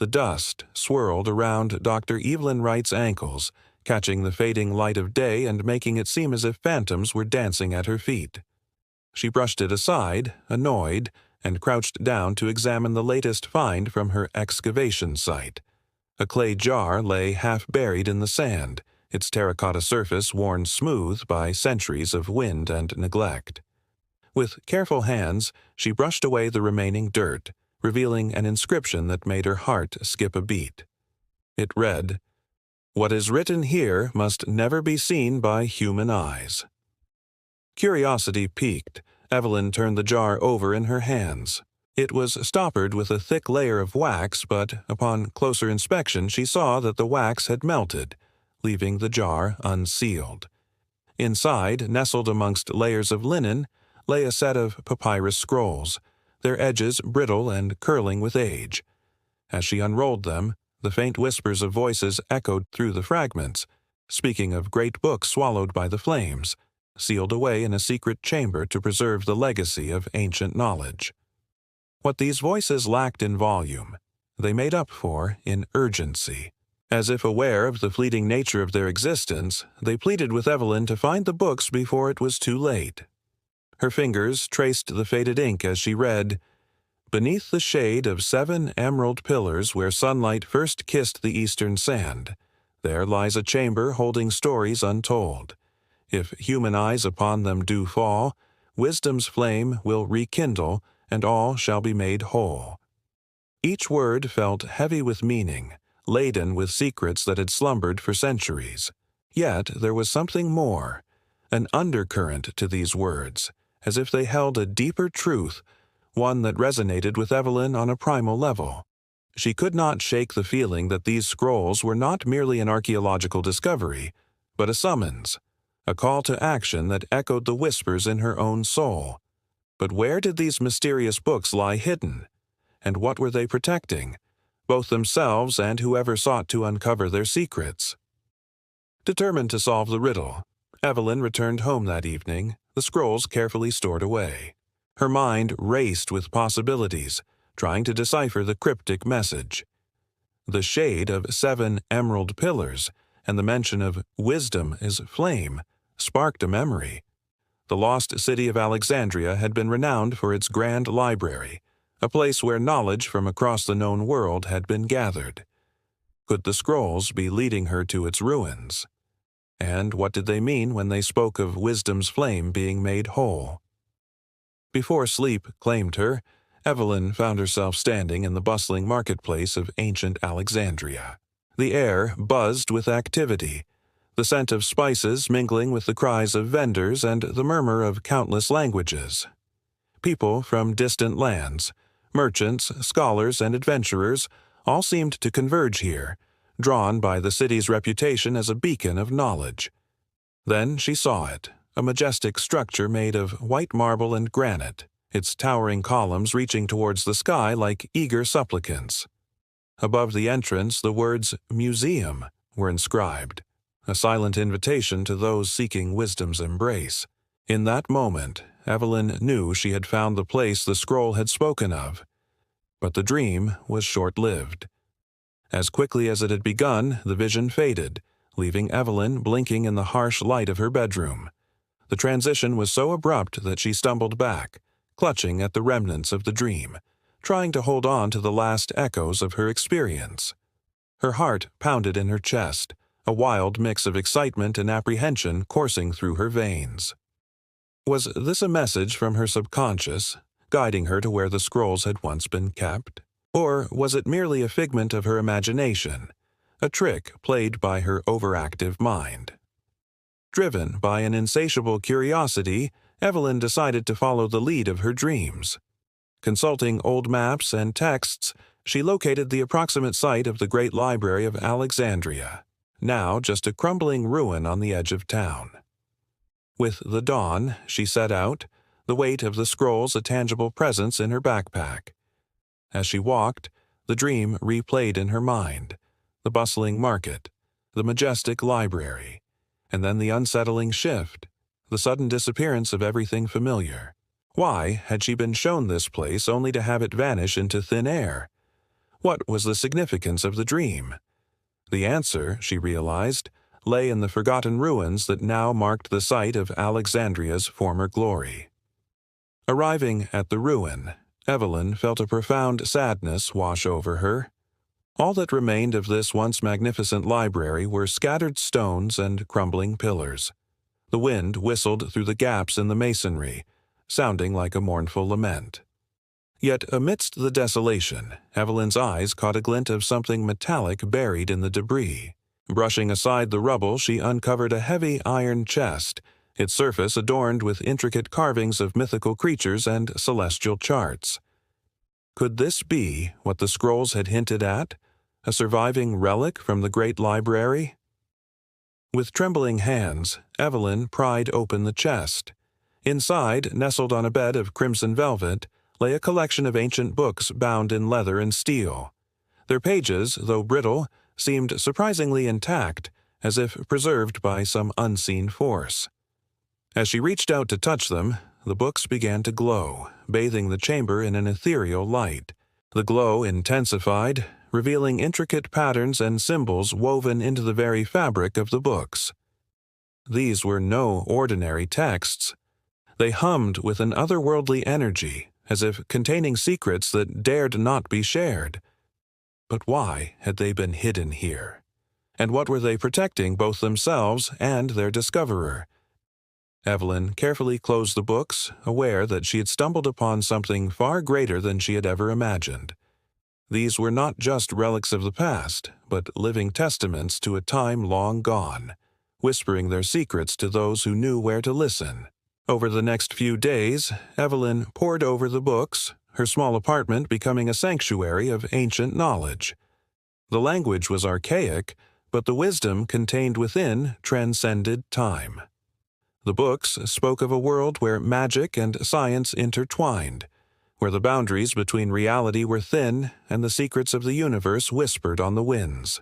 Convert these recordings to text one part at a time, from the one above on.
The dust swirled around Dr. Evelyn Wright's ankles, catching the fading light of day and making it seem as if phantoms were dancing at her feet. She brushed it aside, annoyed, and crouched down to examine the latest find from her excavation site. A clay jar lay half buried in the sand, its terracotta surface worn smooth by centuries of wind and neglect. With careful hands, she brushed away the remaining dirt, revealing an inscription that made her heart skip a beat. It read, "What is written here must never be seen by human eyes." Curiosity piqued, Evelyn turned the jar over in her hands. It was stoppered with a thick layer of wax, but upon closer inspection she saw that the wax had melted, leaving the jar unsealed. Inside, nestled amongst layers of linen, lay a set of papyrus scrolls, their edges brittle and curling with age. As she unrolled them, the faint whispers of voices echoed through the fragments, speaking of great books swallowed by the flames, sealed away in a secret chamber to preserve the legacy of ancient knowledge. What these voices lacked in volume, they made up for in urgency. As if aware of the fleeting nature of their existence, they pleaded with Evelyn to find the books before it was too late. Her fingers traced the faded ink as she read, "Beneath the shade of 7 emerald pillars where sunlight first kissed the eastern sand, there lies a chamber holding stories untold. If human eyes upon them do fall, wisdom's flame will rekindle, and all shall be made whole." Each word felt heavy with meaning, laden with secrets that had slumbered for centuries. Yet there was something more, an undercurrent to these words, as if they held a deeper truth, one that resonated with Evelyn on a primal level. She could not shake the feeling that these scrolls were not merely an archaeological discovery, but a summons, a call to action that echoed the whispers in her own soul. But where did these mysterious books lie hidden? And what were they protecting, both themselves and whoever sought to uncover their secrets? Determined to solve the riddle, Evelyn returned home that evening, the scrolls carefully stored away. Her mind raced with possibilities, trying to decipher the cryptic message. The shade of 7 emerald pillars and the mention of wisdom is flame sparked a memory. The lost city of Alexandria had been renowned for its grand library, a place where knowledge from across the known world had been gathered. Could the scrolls be leading her to its ruins? And what did they mean when they spoke of wisdom's flame being made whole? Before sleep claimed her, Evelyn found herself standing in the bustling marketplace of ancient Alexandria. The air buzzed with activity, the scent of spices mingling with the cries of vendors and the murmur of countless languages. People from distant lands, merchants, scholars, and adventurers all seemed to converge here, drawn by the city's reputation as a beacon of knowledge. Then she saw it, a majestic structure made of white marble and granite, its towering columns reaching towards the sky like eager supplicants. Above the entrance, the words "Museum" were inscribed, a silent invitation to those seeking wisdom's embrace. In that moment, Evelyn knew she had found the place the scroll had spoken of. But the dream was short-lived. As quickly as it had begun, the vision faded, leaving Evelyn blinking in the harsh light of her bedroom. The transition was so abrupt that she stumbled back, clutching at the remnants of the dream, trying to hold on to the last echoes of her experience. Her heart pounded in her chest, a wild mix of excitement and apprehension coursing through her veins. Was this a message from her subconscious, guiding her to where the scrolls had once been kept? Or was it merely a figment of her imagination, a trick played by her overactive mind? Driven by an insatiable curiosity, Evelyn decided to follow the lead of her dreams. Consulting old maps and texts, she located the approximate site of the Great Library of Alexandria, now just a crumbling ruin on the edge of town. With the dawn, she set out, the weight of the scrolls a tangible presence in her backpack. As she walked, the dream replayed in her mind, the bustling market, the majestic library, and then the unsettling shift, the sudden disappearance of everything familiar. Why had she been shown this place only to have it vanish into thin air? What was the significance of the dream? The answer, she realized, lay in the forgotten ruins that now marked the site of Alexandria's former glory. Arriving at the ruin, Evelyn felt a profound sadness wash over her. All that remained of this once magnificent library were scattered stones and crumbling pillars. The wind whistled through the gaps in the masonry, sounding like a mournful lament. Yet amidst the desolation, Evelyn's eyes caught a glint of something metallic buried in the debris. Brushing aside the rubble, she uncovered a heavy iron chest, its surface adorned with intricate carvings of mythical creatures and celestial charts. Could this be what the scrolls had hinted at, a surviving relic from the great library? With trembling hands, Evelyn pried open the chest. Inside, nestled on a bed of crimson velvet, lay a collection of ancient books bound in leather and steel. Their pages, though brittle, seemed surprisingly intact, as if preserved by some unseen force. As she reached out to touch them, the books began to glow, bathing the chamber in an ethereal light. The glow intensified, revealing intricate patterns and symbols woven into the very fabric of the books. These were no ordinary texts. They hummed with an otherworldly energy, as if containing secrets that dared not be shared. But why had they been hidden here? And what were they protecting both themselves and their discoverer? Evelyn carefully closed the books, aware that she had stumbled upon something far greater than she had ever imagined. These were not just relics of the past, but living testaments to a time long gone, whispering their secrets to those who knew where to listen. Over the next few days, Evelyn pored over the books, her small apartment becoming a sanctuary of ancient knowledge. The language was archaic, but the wisdom contained within transcended time. The books spoke of a world where magic and science intertwined, where the boundaries between reality were thin and the secrets of the universe whispered on the winds.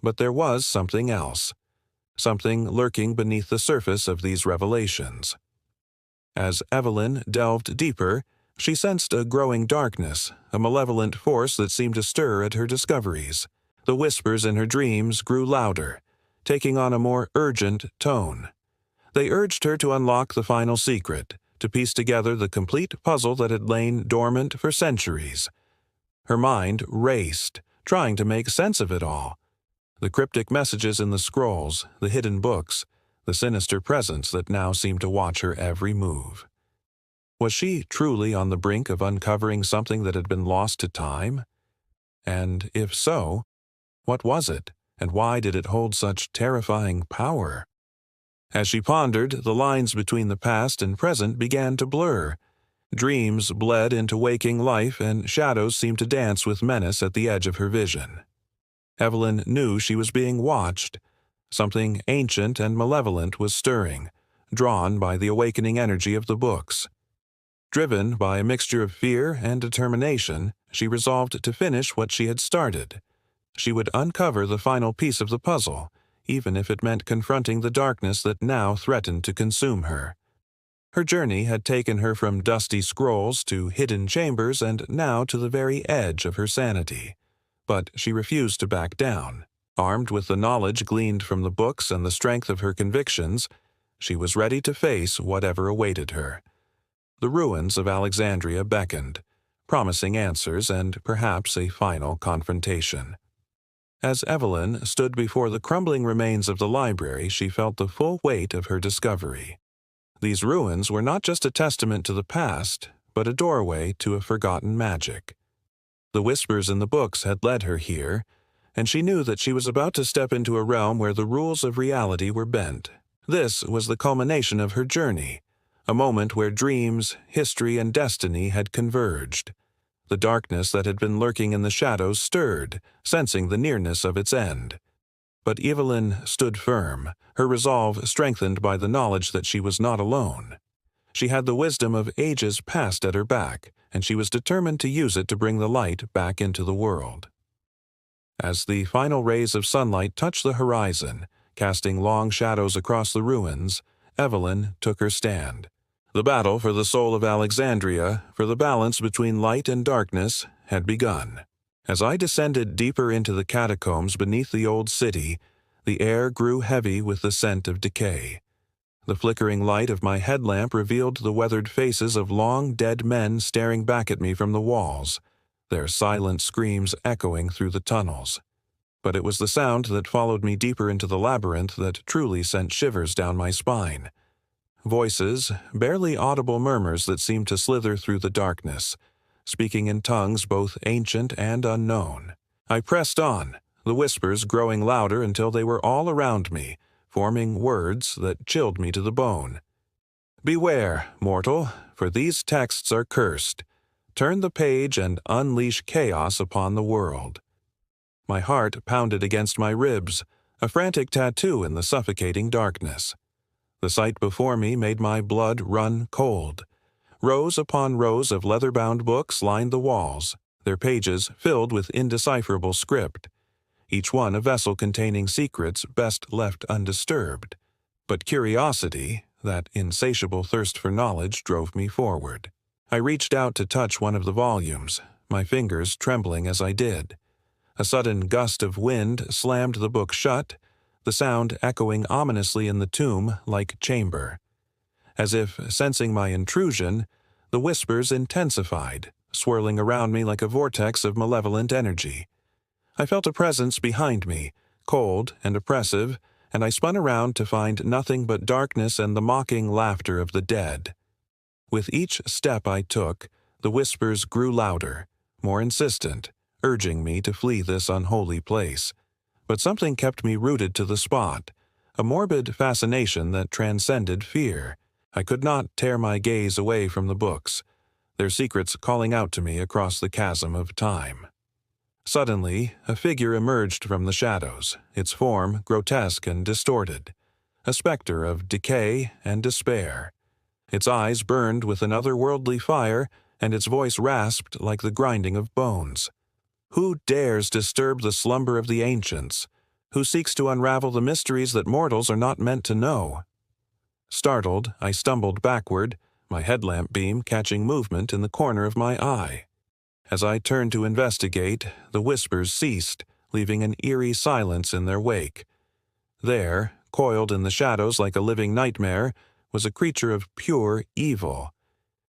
But there was something else, something lurking beneath the surface of these revelations. As Evelyn delved deeper, she sensed a growing darkness, a malevolent force that seemed to stir at her discoveries. The whispers in her dreams grew louder, taking on a more urgent tone. They urged her to unlock the final secret, to piece together the complete puzzle that had lain dormant for centuries. Her mind raced, trying to make sense of it all. The cryptic messages in the scrolls, the hidden books, the sinister presence that now seemed to watch her every move. Was she truly on the brink of uncovering something that had been lost to time? And if so, what was it, and why did it hold such terrifying power? As she pondered, the lines between the past and present began to blur. Dreams bled into waking life, and shadows seemed to dance with menace at the edge of her vision. Evelyn knew she was being watched. Something ancient and malevolent was stirring, drawn by the awakening energy of the books. Driven by a mixture of fear and determination, she resolved to finish what she had started. She would uncover the final piece of the puzzle, even if it meant confronting the darkness that now threatened to consume her. Her journey had taken her from dusty scrolls to hidden chambers and now to the very edge of her sanity. But she refused to back down. Armed with the knowledge gleaned from the books and the strength of her convictions, she was ready to face whatever awaited her. The ruins of Alexandria beckoned, promising answers and perhaps a final confrontation. As Evelyn stood before the crumbling remains of the library, she felt the full weight of her discovery. These ruins were not just a testament to the past, but a doorway to a forgotten magic. The whispers in the books had led her here, and she knew that she was about to step into a realm where the rules of reality were bent. This was the culmination of her journey, a moment where dreams, history, and destiny had converged. The darkness that had been lurking in the shadows stirred, sensing the nearness of its end. But Evelyn stood firm, her resolve strengthened by the knowledge that she was not alone. She had the wisdom of ages past at her back, and she was determined to use it to bring the light back into the world. As the final rays of sunlight touched the horizon, casting long shadows across the ruins, Evelyn took her stand. The battle for the soul of Alexandria, for the balance between light and darkness, had begun. As I descended deeper into the catacombs beneath the old city, the air grew heavy with the scent of decay. The flickering light of my headlamp revealed the weathered faces of long dead men staring back at me from the walls, their silent screams echoing through the tunnels. But it was the sound that followed me deeper into the labyrinth that truly sent shivers down my spine. Voices, barely audible murmurs that seemed to slither through the darkness, speaking in tongues both ancient and unknown. I pressed on, the whispers growing louder until they were all around me, forming words that chilled me to the bone. "Beware, mortal, for these texts are cursed. Turn the page and unleash chaos upon the world." My heart pounded against my ribs, a frantic tattoo in the suffocating darkness. The sight before me made my blood run cold. Rows upon rows of leather-bound books lined the walls, their pages filled with indecipherable script, each one a vessel containing secrets best left undisturbed. But curiosity, that insatiable thirst for knowledge, drove me forward. I reached out to touch one of the volumes, my fingers trembling as I did. A sudden gust of wind slammed the book shut, the sound echoing ominously in the tomb like chamber. As if sensing my intrusion, the whispers intensified, swirling around me like a vortex of malevolent energy. I felt a presence behind me, cold and oppressive, and I spun around to find nothing but darkness and the mocking laughter of the dead. With each step I took, the whispers grew louder, more insistent, urging me to flee this unholy place. But something kept me rooted to the spot, a morbid fascination that transcended fear. I could not tear my gaze away from the books, their secrets calling out to me across the chasm of time. Suddenly, a figure emerged from the shadows, its form grotesque and distorted, a specter of decay and despair. Its eyes burned with an otherworldly fire, and its voice rasped like the grinding of bones. "Who dares disturb the slumber of the ancients? Who seeks to unravel the mysteries that mortals are not meant to know?" Startled, I stumbled backward, my headlamp beam catching movement in the corner of my eye. As I turned to investigate, the whispers ceased, leaving an eerie silence in their wake. There, coiled in the shadows like a living nightmare, was a creature of pure evil.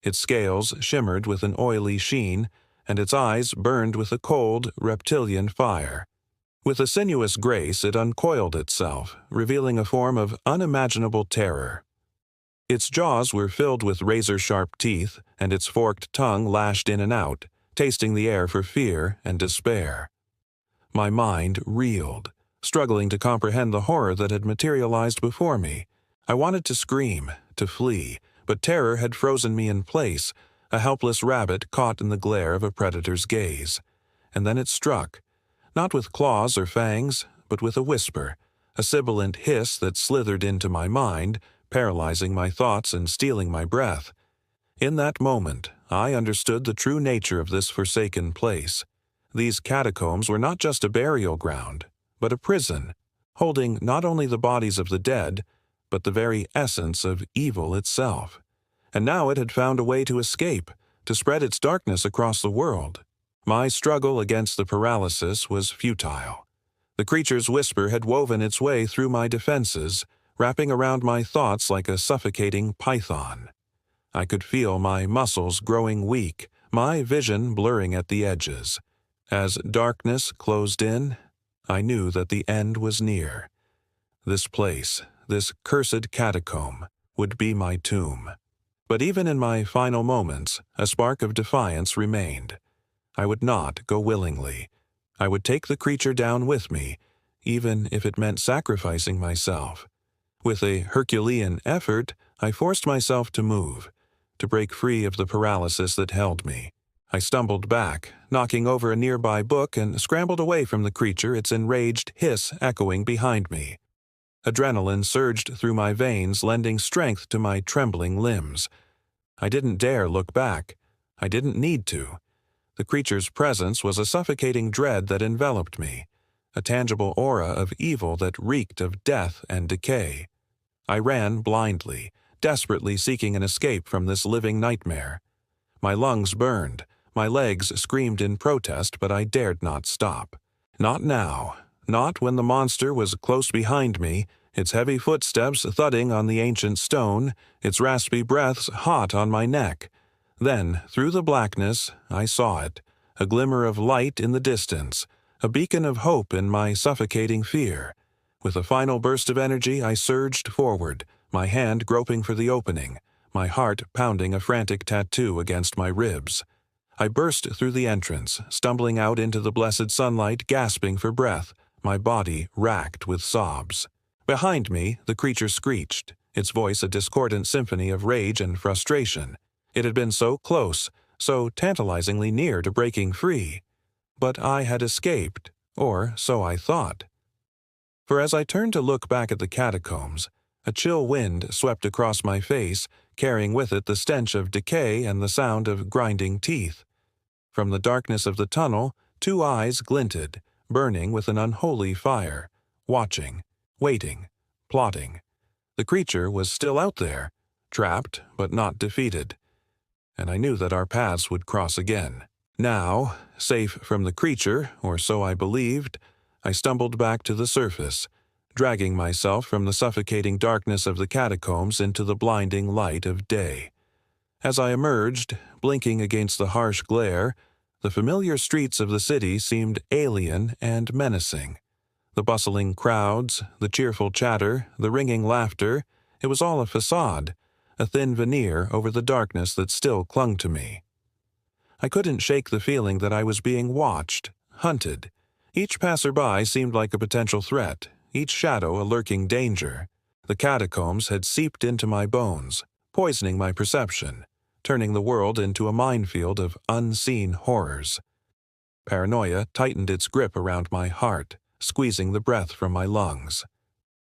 Its scales shimmered with an oily sheen, and its eyes burned with a cold, reptilian fire. With a sinuous grace it uncoiled itself, revealing a form of unimaginable terror. Its jaws were filled with razor-sharp teeth, and its forked tongue lashed in and out, tasting the air for fear and despair. My mind reeled, struggling to comprehend the horror that had materialized before me. I wanted to scream, to flee, but terror had frozen me in place, a helpless rabbit caught in the glare of a predator's gaze. And then it struck, not with claws or fangs, but with a whisper, a sibilant hiss that slithered into my mind, paralyzing my thoughts and stealing my breath. In that moment, I understood the true nature of this forsaken place. These catacombs were not just a burial ground, but a prison, holding not only the bodies of the dead, but the very essence of evil itself. And now it had found a way to escape, to spread its darkness across the world. My struggle against the paralysis was futile. The creature's whisper had woven its way through my defenses, wrapping around my thoughts like a suffocating python. I could feel my muscles growing weak, my vision blurring at the edges. As darkness closed in, I knew that the end was near. This place, this cursed catacomb, would be my tomb. But even in my final moments, a spark of defiance remained. I would not go willingly. I would take the creature down with me, even if it meant sacrificing myself. With a Herculean effort, I forced myself to move, to break free of the paralysis that held me. I stumbled back, knocking over a nearby book, and scrambled away from the creature, its enraged hiss echoing behind me. Adrenaline surged through my veins, lending strength to my trembling limbs. I didn't dare look back. I didn't need to. The creature's presence was a suffocating dread that enveloped me, a tangible aura of evil that reeked of death and decay. I ran blindly, desperately seeking an escape from this living nightmare. My lungs burned, My legs screamed in protest, but I dared not stop. Not now. Not when the monster was close behind me, its heavy footsteps thudding on the ancient stone, its raspy breaths hot on my neck. Then, through the blackness, I saw it, a glimmer of light in the distance, a beacon of hope in my suffocating fear. With a final burst of energy, I surged forward, my hand groping for the opening, my heart pounding a frantic tattoo against my ribs. I burst through the entrance, stumbling out into the blessed sunlight, gasping for breath, my body racked with sobs. Behind me, the creature screeched, its voice a discordant symphony of rage and frustration. It had been so close, so tantalizingly near to breaking free. But I had escaped, or so I thought. For as I turned to look back at the catacombs, a chill wind swept across my face, carrying with it the stench of decay and the sound of grinding teeth. From the darkness of the tunnel, two eyes glinted, burning with an unholy fire, watching, waiting, plotting. The creature was still out there, trapped but not defeated. And I knew that our paths would cross again. Now, safe from the creature, or so I believed, I stumbled back to the surface, dragging myself from the suffocating darkness of the catacombs into the blinding light of day. As I emerged, blinking against the harsh glare, the familiar streets of the city seemed alien and menacing. The bustling crowds, the cheerful chatter, the ringing laughter, it was all a facade, a thin veneer over the darkness that still clung to me. I couldn't shake the feeling that I was being watched, hunted. Each passerby seemed like a potential threat, each shadow a lurking danger. The catacombs had seeped into my bones, poisoning my perception, turning the world into a minefield of unseen horrors. Paranoia tightened its grip around my heart, squeezing the breath from my lungs.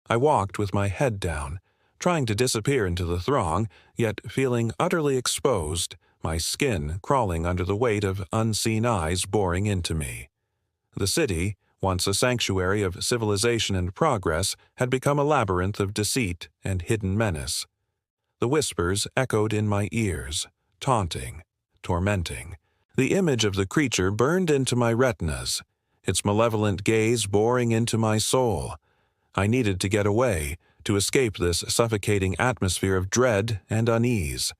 I walked with my head down, trying to disappear into the throng, yet feeling utterly exposed, my skin crawling under the weight of unseen eyes boring into me. The city, once a sanctuary of civilization and progress, had become a labyrinth of deceit and hidden menace. The whispers echoed in my ears, taunting, tormenting. The image of the creature burned into my retinas, its malevolent gaze boring into my soul. I needed to get away, to escape this suffocating atmosphere of dread and unease.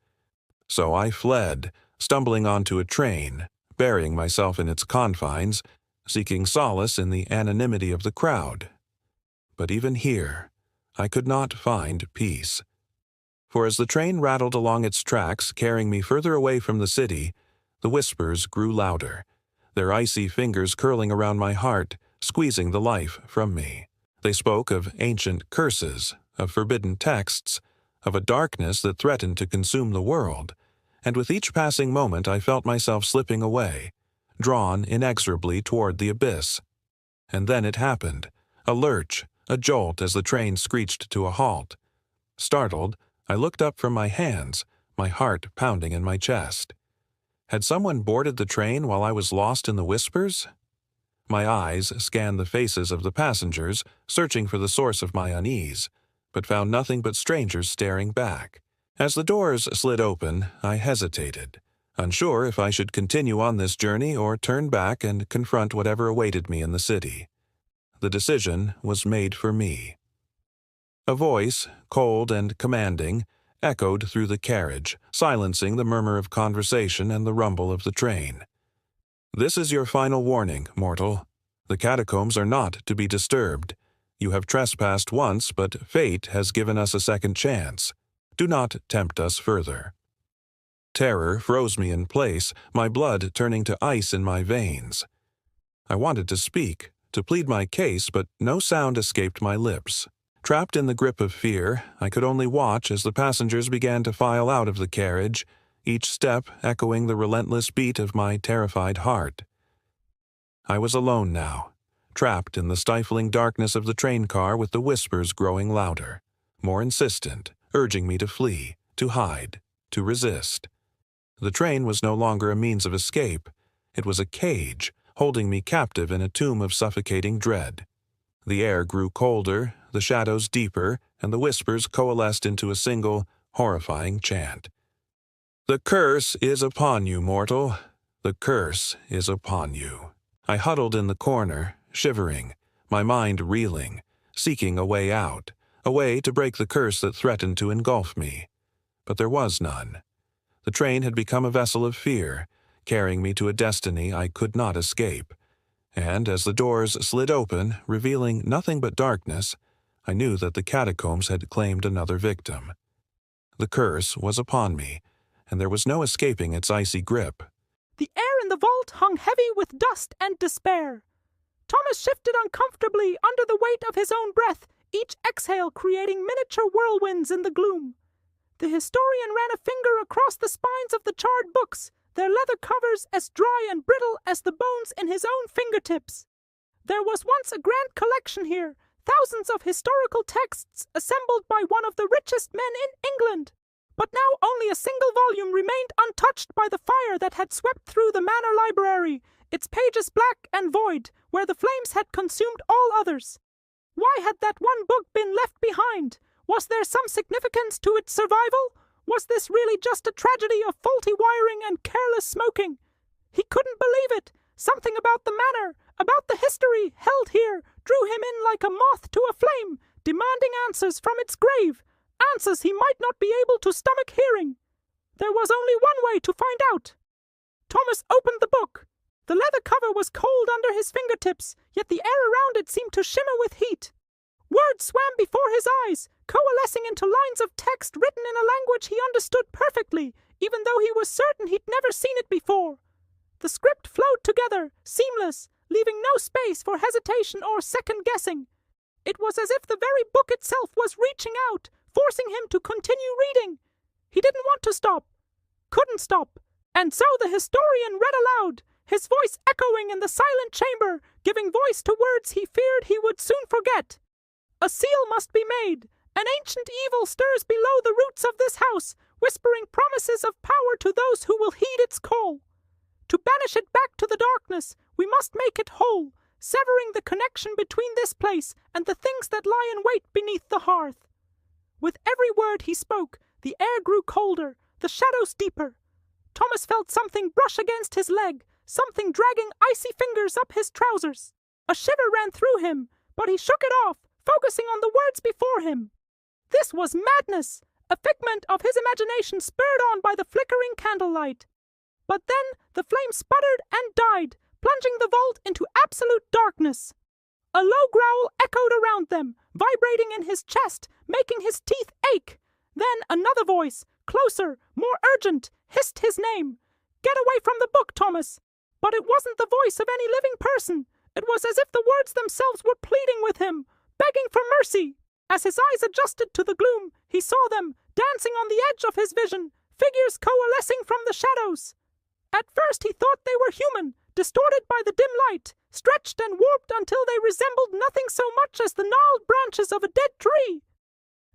So I fled, stumbling onto a train, burying myself in its confines, seeking solace in the anonymity of the crowd. But even here, I could not find peace. For as the train rattled along its tracks, carrying me further away from the city, the whispers grew louder, their icy fingers curling around my heart, squeezing the life from me. They spoke of ancient curses, of forbidden texts, of a darkness that threatened to consume the world, and with each passing moment I felt myself slipping away, drawn inexorably toward the abyss. And then it happened, a lurch, a jolt as the train screeched to a halt. Startled, I looked up from my hands, my heart pounding in my chest. Had someone boarded the train while I was lost in the whispers? My eyes scanned the faces of the passengers, searching for the source of my unease, but found nothing but strangers staring back. As the doors slid open, I hesitated, unsure if I should continue on this journey or turn back and confront whatever awaited me in the city. The decision was made for me. A voice, cold and commanding, echoed through the carriage, silencing the murmur of conversation and the rumble of the train. "This is your final warning, mortal. The catacombs are not to be disturbed. You have trespassed once, but fate has given us a second chance. Do not tempt us further." Terror froze me in place, my blood turning to ice in my veins. I wanted to speak, to plead my case, but no sound escaped my lips. Trapped in the grip of fear, I could only watch as the passengers began to file out of the carriage, each step echoing the relentless beat of my terrified heart. I was alone now, trapped in the stifling darkness of the train car with the whispers growing louder, more insistent, urging me to flee, to hide, to resist. The train was no longer a means of escape. It was a cage, holding me captive in a tomb of suffocating dread. The air grew colder, the shadows deeper, and the whispers coalesced into a single, horrifying chant. "The curse is upon you, mortal. The curse is upon you. I huddled in the corner, shivering, my mind reeling, seeking a way out, a way to break the curse that threatened to engulf me. But there was none. The train had become a vessel of fear, carrying me to a destiny I could not escape. And as the doors slid open, revealing nothing but darkness, I knew that the catacombs had claimed another victim. The curse was upon me, and there was no escaping its icy grip. The air in the vault hung heavy with dust and despair. Thomas shifted uncomfortably under the weight of his own breath, each exhale creating miniature whirlwinds in the gloom. The historian ran a finger across the spines of the charred books, their leather covers as dry and brittle as the bones in his own fingertips. There was once a grand collection here, thousands of historical texts assembled by one of the richest men in England. But now only a single volume remained untouched by the fire that had swept through the manor library, its pages black and void, where the flames had consumed all others. Why had that one book been left behind? Was there some significance to its survival? Was this really just a tragedy of faulty wiring and careless smoking? He couldn't believe it. Something about the manor, about the history held here, drew him in like a moth to a flame, demanding answers from its grave, answers he might not be able to stomach hearing. There was only one way to find out. Thomas opened the book. The leather cover was cold under his fingertips, yet the air around it seemed to shimmer with heat. Words swam before his eyes, coalescing into lines of text written in a language he understood perfectly, even though he was certain he'd never seen it before. The script flowed together, seamless, leaving no space for hesitation or second-guessing. It was as if the very book itself was reaching out, forcing him to continue reading. He didn't want to stop, couldn't stop, and so the historian read aloud, his voice echoing in the silent chamber, giving voice to words he feared he would soon forget. A seal must be made. An ancient evil stirs below the roots of this house, whispering promises of power to those who will heed its call. To banish it back to the darkness, we must make it whole, severing the connection between this place and the things that lie in wait beneath the hearth. With every word he spoke, the air grew colder, the shadows deeper. Thomas felt something brush against his leg, something dragging icy fingers up his trousers. A shiver ran through him, but he shook it off, focusing on the words before him. This was madness, a figment of his imagination spurred on by the flickering candlelight. But then the flame sputtered and died, plunging the vault into absolute darkness. A low growl echoed around them, vibrating in his chest, making his teeth ache. Then another voice, closer, more urgent, hissed his name. "Get away from the book, Thomas!" But it wasn't the voice of any living person. It was as if the words themselves were pleading with him, begging for mercy. As his eyes adjusted to the gloom, he saw them, dancing on the edge of his vision, figures coalescing from the shadows. At first he thought they were human, distorted by the dim light, stretched and warped until they resembled nothing so much as the gnarled branches of a dead tree.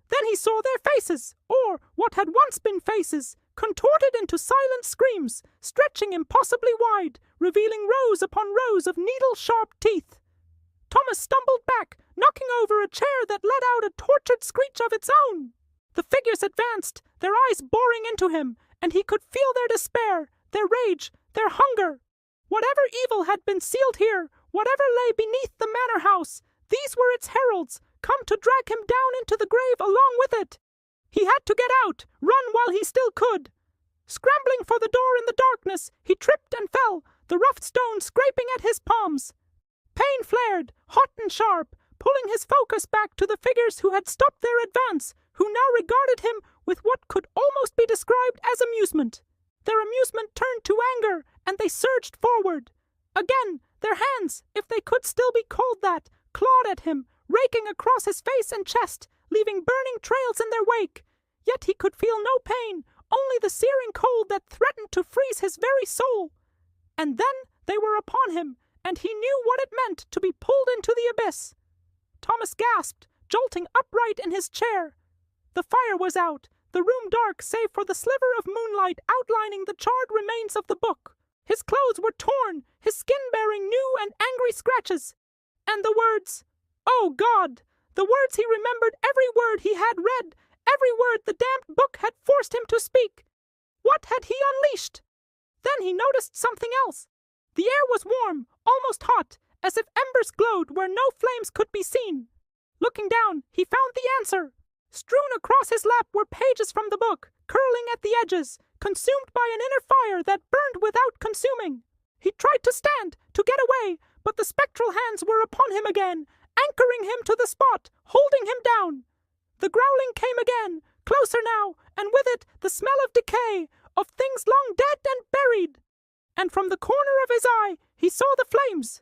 Then he saw their faces, or what had once been faces, contorted into silent screams, stretching impossibly wide, revealing rows upon rows of needle-sharp teeth. Thomas stumbled back, knocking over a chair that let out a tortured screech of its own. The figures advanced, their eyes boring into him, and he could feel their despair, their rage, their hunger. Whatever evil had been sealed here, whatever lay beneath the manor house, these were its heralds, come to drag him down into the grave along with it. He had to get out, run while he still could. Scrambling for the door in the darkness, he tripped and fell, the rough stone scraping at his palms. Pain flared, hot and sharp, pulling his focus back to the figures who had stopped their advance, who now regarded him with what could almost be described as amusement. Their amusement turned to anger, and they surged forward. Again, their hands, if they could still be called that, clawed at him, raking across his face and chest, leaving burning trails in their wake. Yet he could feel no pain, only the searing cold that threatened to freeze his very soul. And then they were upon him, and he knew what it meant to be pulled into the abyss. Thomas gasped, jolting upright in his chair. The fire was out, the room dark save for the sliver of moonlight outlining the charred remains of the book. His clothes were torn, his skin bearing new and angry scratches. And the words, oh God! The words he remembered, every word he had read, every word the damned book had forced him to speak. What had he unleashed? Then he noticed something else. The air was warm, almost hot, as if embers glowed where no flames could be seen. Looking down, he found the answer. Strewn across his lap were pages from the book, curling at the edges, consumed by an inner fire that burned without consuming. He tried to stand, to get away, but the spectral hands were upon him again, anchoring him to the spot, holding him down. The growling came again, closer now, and with it the smell of decay, of things long dead and buried. And from the corner of his eye he saw the flames.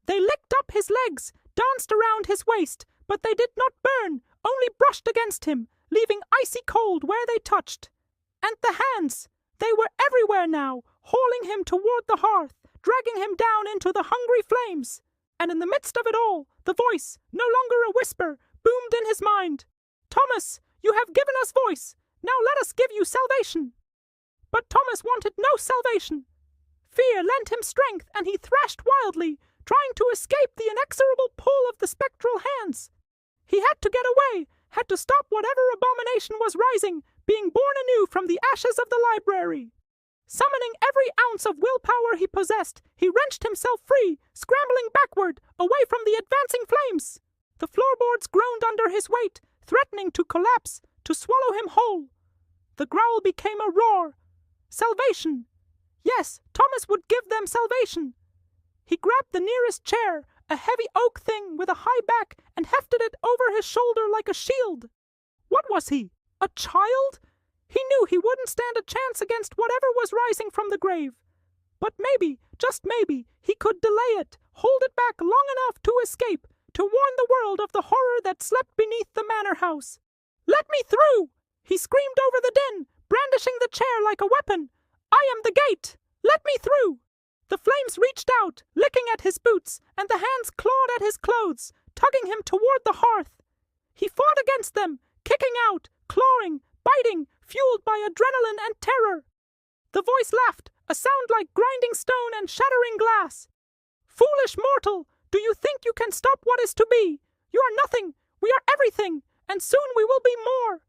They licked up his legs, danced around his waist, but they did not burn, only brushed against him, leaving icy cold where they touched. And the hands, they were everywhere now, hauling him toward the hearth, dragging him down into the hungry flames. And in the midst of it all, the voice, no longer a whisper, boomed in his mind. Thomas, you have given us voice. Now let us give you salvation. But Thomas wanted no salvation. Fear lent him strength, and he thrashed wildly, trying to escape the inexorable pull of the spectral hands. He had to get away, had to stop whatever abomination was rising, being born anew from the ashes of the library. Summoning every ounce of willpower he possessed, he wrenched himself free, scrambling backward, away from the advancing flames. The floorboards groaned under his weight, threatening to collapse, to swallow him whole. The growl became a roar. Salvation! Yes, Thomas would give them salvation. He grabbed the nearest chair, a heavy oak thing with a high back, and hefted it over his shoulder like a shield. What was he? A child? He knew he wouldn't stand a chance against whatever was rising from the grave. But maybe, just maybe, he could delay it, hold it back long enough to escape, to warn the world of the horror that slept beneath the manor house. "Let me through!" he screamed over the din, brandishing the chair like a weapon. "I am the gate! Let me through!" The flames reached out, licking at his boots, and the hands clawed at his clothes, tugging him toward the hearth. He fought against them, kicking out, clawing, biting, fueled by adrenaline and terror. The voice laughed, a sound like grinding stone and shattering glass. "Foolish mortal, do you think you can stop what is to be? You are nothing, we are everything, and soon we will be more."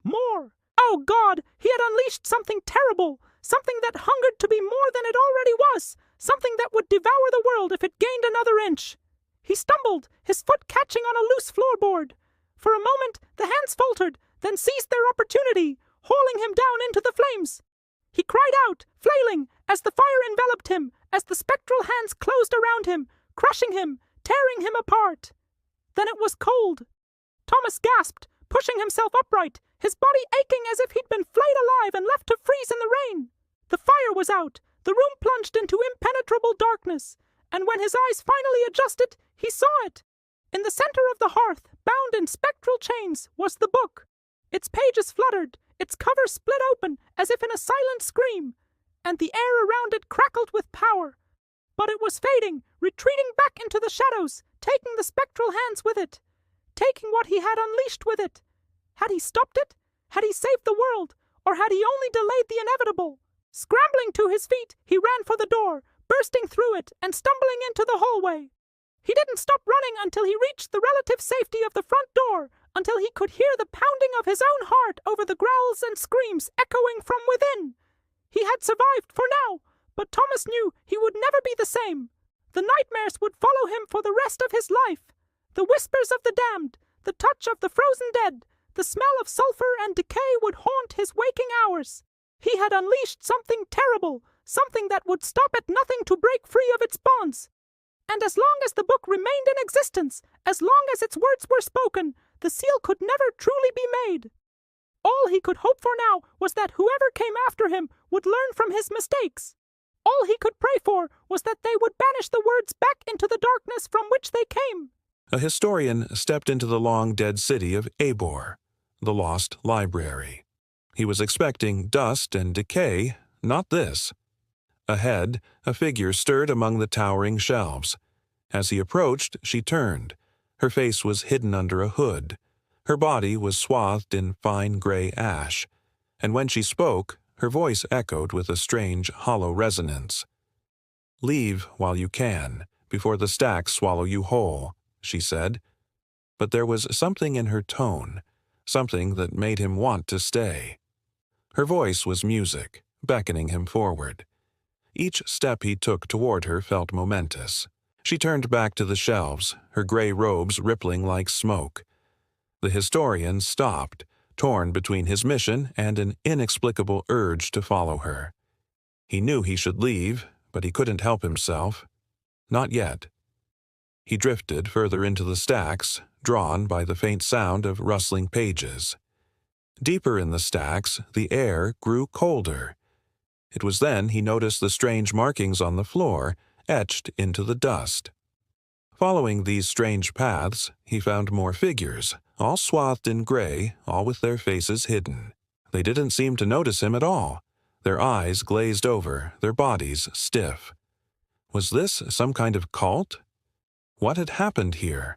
More. Oh God, he had unleashed something terrible, something that hungered to be more than it already was, something that would devour the world if it gained another inch. He stumbled, his foot catching on a loose floorboard. For a moment, the hands faltered, then seized their opportunity, hauling him down into the flames. He cried out, flailing, as the fire enveloped him, as the spectral hands closed around him, crushing him, tearing him apart. Then it was cold. Thomas gasped, pushing himself upright, his body aching as if he'd been flayed alive and left to freeze in the rain. The fire was out, the room plunged into impenetrable darkness, and when his eyes finally adjusted, he saw it. In the center of the hearth, bound in spectral chains, was the book. Its pages fluttered, its cover split open as if in a silent scream, and the air around it crackled with power. But it was fading, retreating back into the shadows, taking the spectral hands with it, taking what he had unleashed with it. Had he stopped it? Had he saved the world? Or had he only delayed the inevitable? Scrambling to his feet, he ran for the door, bursting through it and stumbling into the hallway. He didn't stop running until he reached the relative safety of the front door, until he could hear the pounding of his own heart over the growls and screams echoing from within. He had survived for now, but Thomas knew he would never be the same. The nightmares would follow him for the rest of his life. The whispers of the damned, the touch of the frozen dead, the smell of sulfur and decay would haunt his waking hours. He had unleashed something terrible, something that would stop at nothing to break free of its bonds. And as long as the book remained in existence, as long as its words were spoken, the seal could never truly be made. All he could hope for now was that whoever came after him would learn from his mistakes. All he could pray for was that they would banish the words back into the darkness from which they came. A historian stepped into the long-dead city of Abor, the lost library. He was expecting dust and decay, not this. Ahead, a figure stirred among the towering shelves. As he approached, she turned. Her face was hidden under a hood. Her body was swathed in fine gray ash, and when she spoke, her voice echoed with a strange, hollow resonance. "Leave while you can, before the stacks swallow you whole," she said. But there was something in her tone, something that made him want to stay. Her voice was music, beckoning him forward. Each step he took toward her felt momentous. She turned back to the shelves, her gray robes rippling like smoke. The historian stopped, torn between his mission and an inexplicable urge to follow her. He knew he should leave, but he couldn't help himself. Not yet. He drifted further into the stacks, drawn by the faint sound of rustling pages. Deeper in the stacks, the air grew colder. It was then he noticed the strange markings on the floor, etched into the dust. Following these strange paths, he found more figures, all swathed in gray, all with their faces hidden. They didn't seem to notice him at all, their eyes glazed over, their bodies stiff. Was this some kind of cult? What had happened here?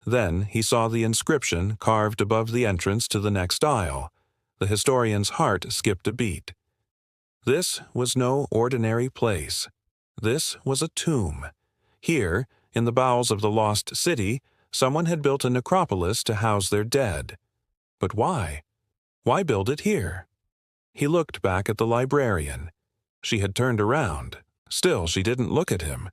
Then he saw the inscription carved above the entrance to the next aisle. The historian's heart skipped a beat. This was no ordinary place. This was a tomb. Here, in the bowels of the lost city, someone had built a necropolis to house their dead. But why? Why build it here? He looked back at the librarian. She had turned around. Still, she didn't look at him.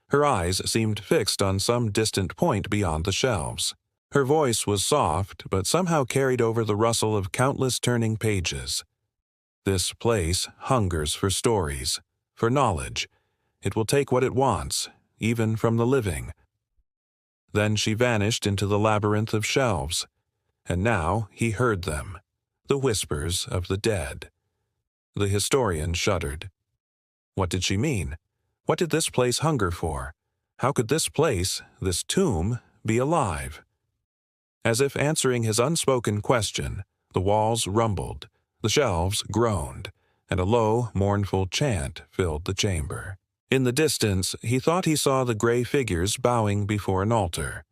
Her eyes seemed fixed on some distant point beyond the shelves. Her voice was soft, but somehow carried over the rustle of countless turning pages. This place hungers for stories, for knowledge. It will take what it wants, even from the living. Then she vanished into the labyrinth of shelves, and now he heard them, the whispers of the dead. The historian shuddered. What did she mean? What did this place hunger for? How could this place, this tomb, be alive? As if answering his unspoken question, the walls rumbled, the shelves groaned, and a low, mournful chant filled the chamber. In the distance, he thought he saw the gray figures bowing before an altar.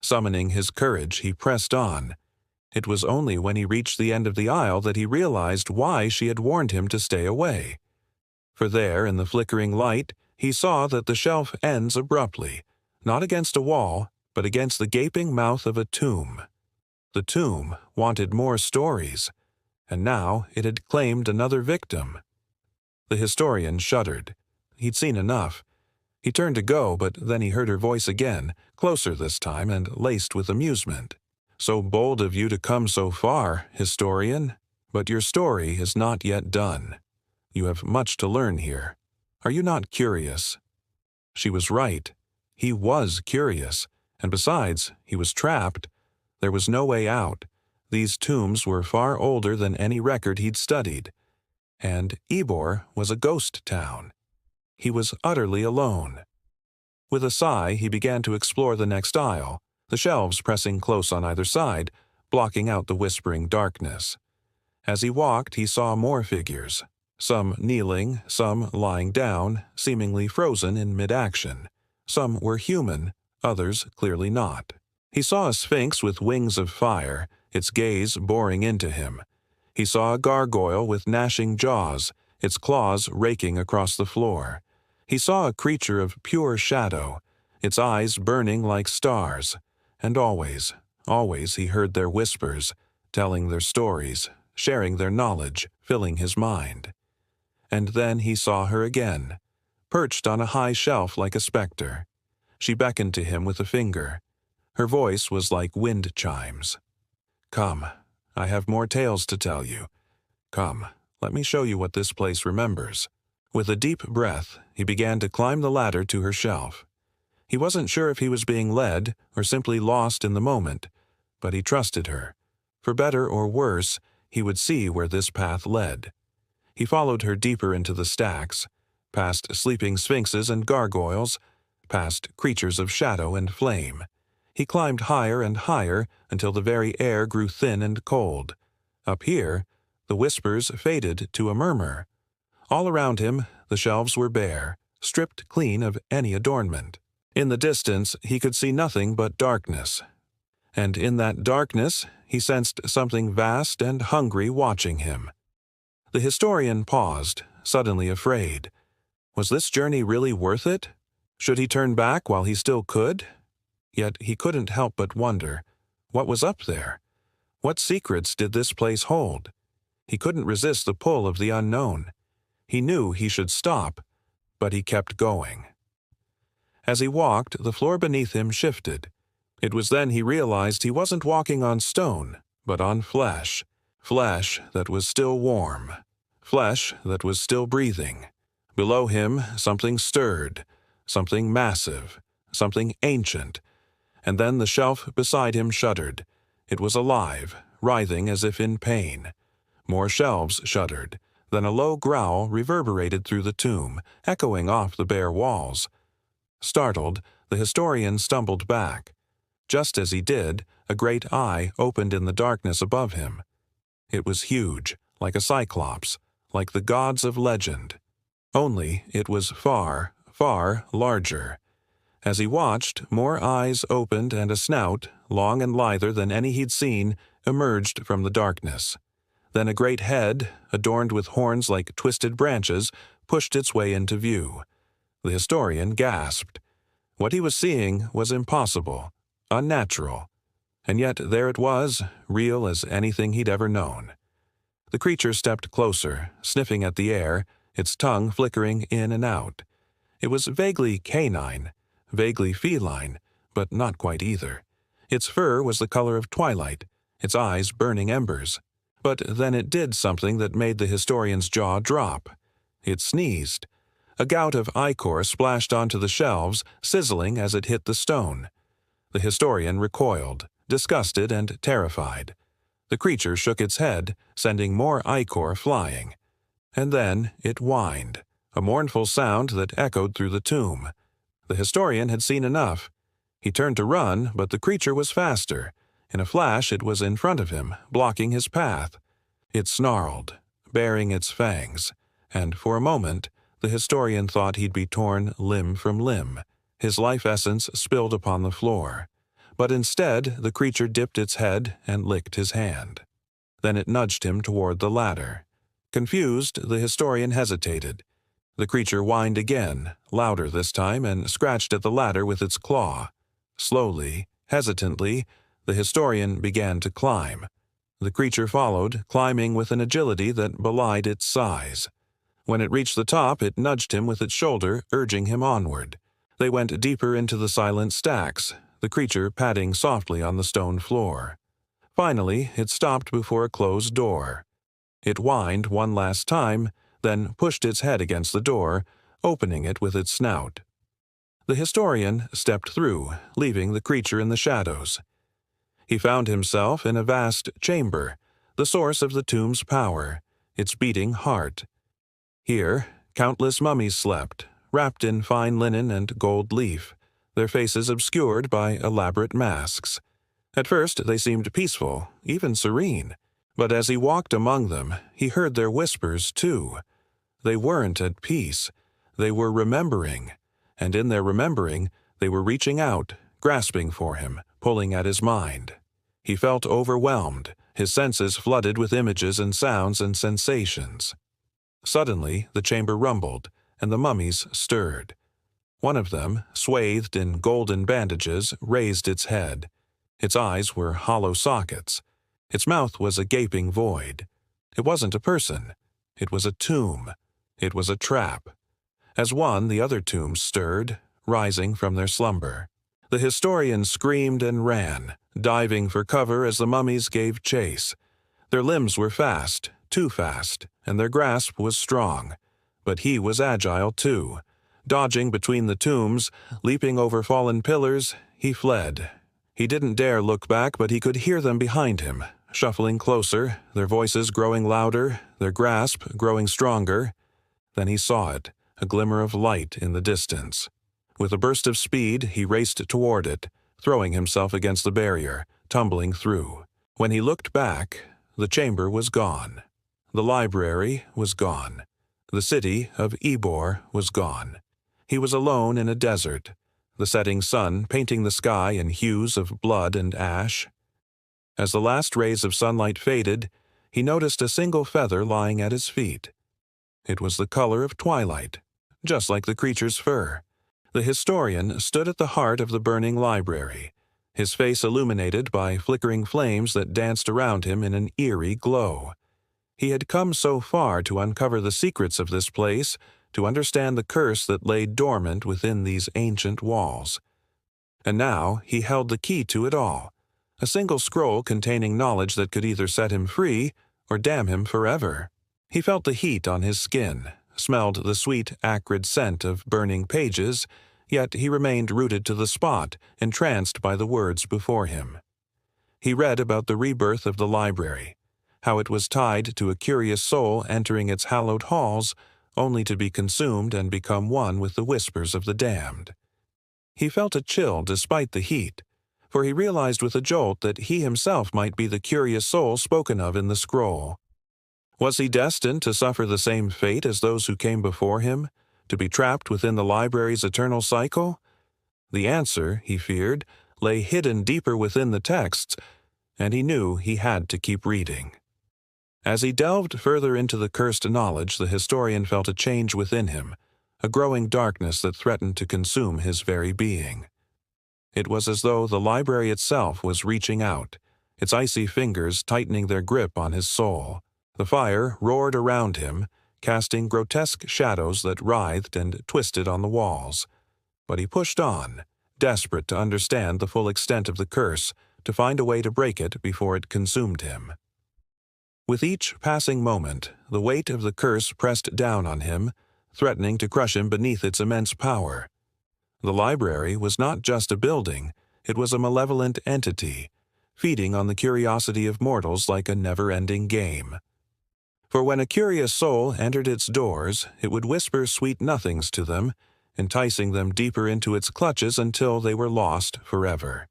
Summoning his courage, he pressed on. It was only when he reached the end of the aisle that he realized why she had warned him to stay away. For there, in the flickering light, he saw that the shelf ends abruptly, not against a wall, but against the gaping mouth of a tomb. The tomb wanted more stories, and now it had claimed another victim. The historian shuddered. He'd seen enough. He turned to go, but then he heard her voice again, closer this time and laced with amusement. "So bold of you to come so far, historian, but your story is not yet done. You have much to learn here. Are you not curious?" She was right. He was curious, and besides, he was trapped. There was no way out. These tombs were far older than any record he'd studied. And Ybor was a ghost town. He was utterly alone. With a sigh, he began to explore the next aisle, the shelves pressing close on either side, blocking out the whispering darkness. As he walked, he saw more figures, some kneeling, some lying down, seemingly frozen in mid-action. Some were human, others clearly not. He saw a sphinx with wings of fire, its gaze boring into him. He saw a gargoyle with gnashing jaws, its claws raking across the floor. He saw a creature of pure shadow, its eyes burning like stars. And always, always he heard their whispers, telling their stories, sharing their knowledge, filling his mind. And then he saw her again, perched on a high shelf like a specter. She beckoned to him with a finger. Her voice was like wind chimes. "Come, I have more tales to tell you. Come, let me show you what this place remembers." With a deep breath, he began to climb the ladder to her shelf. He wasn't sure if he was being led or simply lost in the moment, but he trusted her. For better or worse, he would see where this path led. He followed her deeper into the stacks, past sleeping sphinxes and gargoyles, past creatures of shadow and flame. He climbed higher and higher until the very air grew thin and cold. Up here, the whispers faded to a murmur. All around him, the shelves were bare, stripped clean of any adornment. In the distance, he could see nothing but darkness. And in that darkness, he sensed something vast and hungry watching him. The historian paused, suddenly afraid. Was this journey really worth it? Should he turn back while he still could? Yet he couldn't help but wonder, what was up there? What secrets did this place hold? He couldn't resist the pull of the unknown. He knew he should stop, but he kept going. As he walked, the floor beneath him shifted. It was then he realized he wasn't walking on stone, but on flesh. Flesh that was still warm. Flesh that was still breathing. Below him, something stirred. Something massive. Something ancient. And then the shelf beside him shuddered. It was alive, writhing as if in pain. More shelves shuddered. Then a low growl reverberated through the tomb, echoing off the bare walls. Startled, the historian stumbled back. Just as he did, a great eye opened in the darkness above him. It was huge, like a cyclops, like the gods of legend. Only it was far, far larger. As he watched, more eyes opened and a snout, long and lither than any he'd seen, emerged from the darkness. Then a great head, adorned with horns like twisted branches, pushed its way into view. The historian gasped. What he was seeing was impossible, unnatural. And yet there it was, real as anything he'd ever known. The creature stepped closer, sniffing at the air, its tongue flickering in and out. It was vaguely canine, vaguely feline, but not quite either. Its fur was the color of twilight, its eyes burning embers. But then it did something that made the historian's jaw drop. It sneezed. A gout of ichor splashed onto the shelves, sizzling as it hit the stone. The historian recoiled, disgusted and terrified. The creature shook its head, sending more ichor flying. And then it whined, a mournful sound that echoed through the tomb. The historian had seen enough. He turned to run, but the creature was faster. In a flash it was in front of him, blocking his path. It snarled, baring its fangs, and for a moment the historian thought he'd be torn limb from limb, his life essence spilled upon the floor. But instead the creature dipped its head and licked his hand. Then it nudged him toward the ladder. Confused, the historian hesitated. The creature whined again, louder this time, and scratched at the ladder with its claw. Slowly, hesitantly, the historian began to climb. The creature followed, climbing with an agility that belied its size. When it reached the top, it nudged him with its shoulder, urging him onward. They went deeper into the silent stacks, the creature padding softly on the stone floor. Finally, it stopped before a closed door. It whined one last time, then pushed its head against the door, opening it with its snout. The historian stepped through, leaving the creature in the shadows. He found himself in a vast chamber, the source of the tomb's power, its beating heart. Here, countless mummies slept, wrapped in fine linen and gold leaf, their faces obscured by elaborate masks. At first they seemed peaceful, even serene, but as he walked among them, he heard their whispers too. They weren't at peace. They were remembering, and in their remembering, they were reaching out, grasping for him, pulling at his mind. He felt overwhelmed, his senses flooded with images and sounds and sensations. Suddenly, the chamber rumbled, and the mummies stirred. One of them, swathed in golden bandages, raised its head. Its eyes were hollow sockets. Its mouth was a gaping void. It wasn't a person. It was a tomb. It was a trap. As one, the other tombs stirred, rising from their slumber. The historian screamed and ran, diving for cover as the mummies gave chase. Their limbs were fast, too fast, and their grasp was strong. But he was agile too. Dodging between the tombs, leaping over fallen pillars, he fled. He didn't dare look back, but he could hear them behind him, shuffling closer, their voices growing louder, their grasp growing stronger. Then he saw it, a glimmer of light in the distance. With a burst of speed, he raced toward it, throwing himself against the barrier, tumbling through. When he looked back, the chamber was gone. The library was gone. The city of Ybor was gone. He was alone in a desert, the setting sun painting the sky in hues of blood and ash. As the last rays of sunlight faded, he noticed a single feather lying at his feet. It was the color of twilight, just like the creature's fur. The historian stood at the heart of the burning library, his face illuminated by flickering flames that danced around him in an eerie glow. He had come so far to uncover the secrets of this place, to understand the curse that lay dormant within these ancient walls. And now he held the key to it all, a single scroll containing knowledge that could either set him free or damn him forever. He felt the heat on his skin, smelled the sweet, acrid scent of burning pages, yet he remained rooted to the spot, entranced by the words before him. He read about the rebirth of the library, how it was tied to a curious soul entering its hallowed halls, only to be consumed and become one with the whispers of the damned. He felt a chill despite the heat, for he realized with a jolt that he himself might be the curious soul spoken of in the scroll. Was he destined to suffer the same fate as those who came before him, to be trapped within the library's eternal cycle? The answer, he feared, lay hidden deeper within the texts, and he knew he had to keep reading. As he delved further into the cursed knowledge, the historian felt a change within him, a growing darkness that threatened to consume his very being. It was as though the library itself was reaching out, its icy fingers tightening their grip on his soul. The fire roared around him, casting grotesque shadows that writhed and twisted on the walls. But he pushed on, desperate to understand the full extent of the curse, to find a way to break it before it consumed him. With each passing moment, the weight of the curse pressed down on him, threatening to crush him beneath its immense power. The library was not just a building, it was a malevolent entity, feeding on the curiosity of mortals like a never-ending game. For when a curious soul entered its doors, it would whisper sweet nothings to them, enticing them deeper into its clutches until they were lost forever.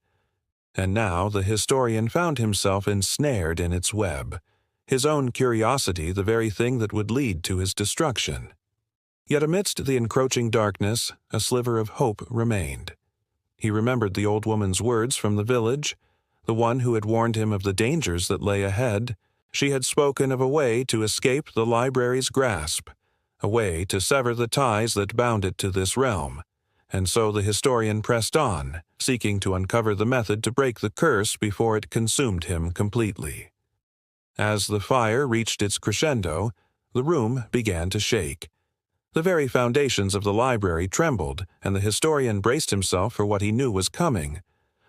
And now the historian found himself ensnared in its web, his own curiosity the very thing that would lead to his destruction. Yet amidst the encroaching darkness, a sliver of hope remained. He remembered the old woman's words from the village, the one who had warned him of the dangers that lay ahead. She had spoken of a way to escape the library's grasp, a way to sever the ties that bound it to this realm, and so the historian pressed on, seeking to uncover the method to break the curse before it consumed him completely. As the fire reached its crescendo, the room began to shake. The very foundations of the library trembled, and the historian braced himself for what he knew was coming.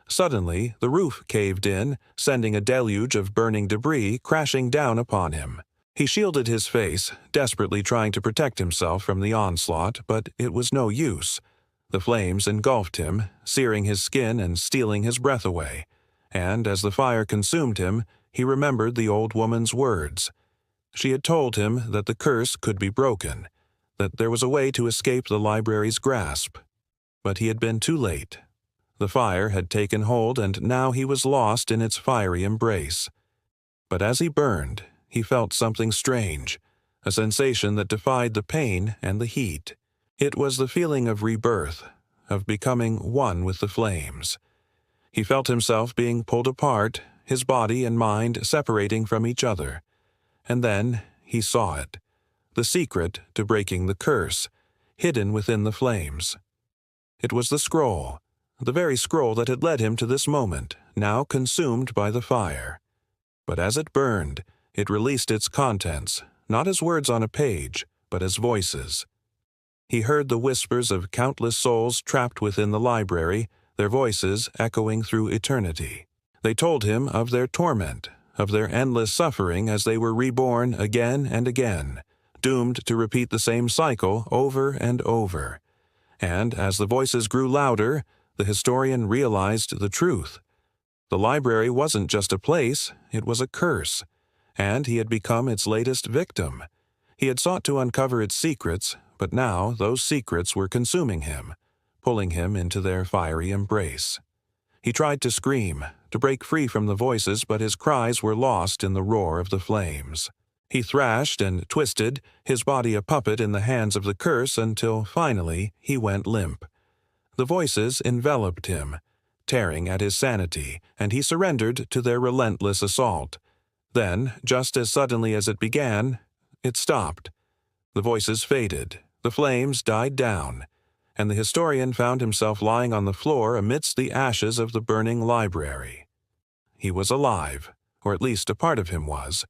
Suddenly, the roof caved in, sending a deluge of burning debris crashing down upon him. He shielded his face, desperately trying to protect himself from the onslaught, but it was no use. The flames engulfed him, searing his skin and stealing his breath away. And as the fire consumed him, he remembered the old woman's words. She had told him that the curse could be broken, that there was a way to escape the library's grasp. But he had been too late. The fire had taken hold, and now he was lost in its fiery embrace. But as he burned, he felt something strange, a sensation that defied the pain and the heat. It was the feeling of rebirth, of becoming one with the flames. He felt himself being pulled apart, his body and mind separating from each other. And then he saw it. The secret to breaking the curse, hidden within the flames. It was the scroll, the very scroll that had led him to this moment, now consumed by the fire. But as it burned, it released its contents, not as words on a page, but as voices. He heard the whispers of countless souls trapped within the library, their voices echoing through eternity. They told him of their torment, of their endless suffering as they were reborn again and again, doomed to repeat the same cycle over and over. And as the voices grew louder, the historian realized the truth. The library wasn't just a place, it was a curse, and he had become its latest victim. He had sought to uncover its secrets, but now those secrets were consuming him, pulling him into their fiery embrace. He tried to scream, to break free from the voices, but his cries were lost in the roar of the flames. He thrashed and twisted, his body a puppet in the hands of the curse, until finally he went limp. The voices enveloped him, tearing at his sanity, and he surrendered to their relentless assault. Then, just as suddenly as it began, it stopped. The voices faded, the flames died down, and the historian found himself lying on the floor amidst the ashes of the burning library. He was alive, or at least a part of him was,